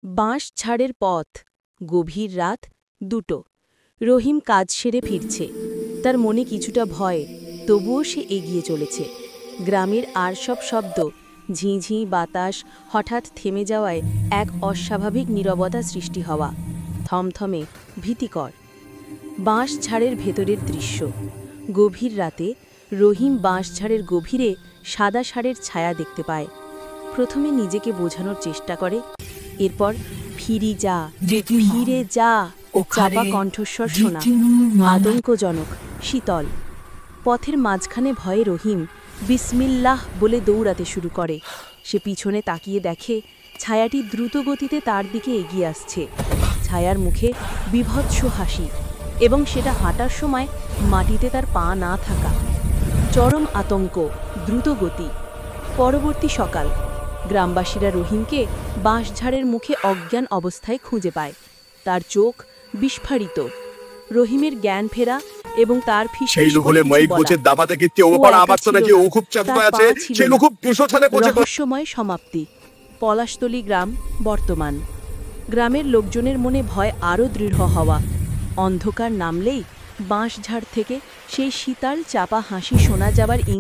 বাঁশঝাড়ের পথ, গভীর রাত, 2টো। রহিম কাজ সেরে ফিরছে। তার মনে কিছুটা ভয়, তবুও সে এগিয়ে চলেছে। গ্রামের আর সব শব্দ, ঝিঁঝি বাতাস হঠাৎ থেমে যাওয়ায় এক অস্বাভাবিক নীরবতা সৃষ্টি হওয়া, থমথমে, ভীতিকর। বাঁশঝাড়ের ভেতরের দৃশ্য। গভীর রাতে রহিম বাঁশঝাড়ের গভীরে সাদা ষাঁড়ের ছায়া দেখতে পায়। প্রথমে নিজেকে বোঝানোর চেষ্টা করে, এরপর ফিরে যা চাপা কণ্ঠস্বর শোনা, আতঙ্কজনক, শীতল। পথের মাঝখানে ভয়ে রহিম বিসমিল্লাহ বলে দৌড়াতে শুরু করে। সে পিছনে তাকিয়ে দেখে ছায়াটি দ্রুত গতিতে তার দিকে এগিয়ে আসছে। ছায়ার মুখে বীভৎস হাসি, এবং সেটা হাঁটার সময় মাটিতে তার পা না থাকা। চরম আতঙ্ক, দ্রুত গতি। পরবর্তী সকাল, গ্রামবাসীরা রহিমকে বাঁশঝাড়ের মুখে অজ্ঞান অবস্থায় খুঁজে পায়। তার চোখ বিস্ফারিত, রহিমের জ্ঞান ফেরা এবং তার রহস্যময় সমাপ্তি। পলাশতলী গ্রাম বর্তমান। গ্রামের লোকজনের মনে ভয় আরও দৃঢ় হওয়া। অন্ধকার নামলেই বাঁশঝাড় থেকে সেই শীতল চাপা হাসি শোনা যাবার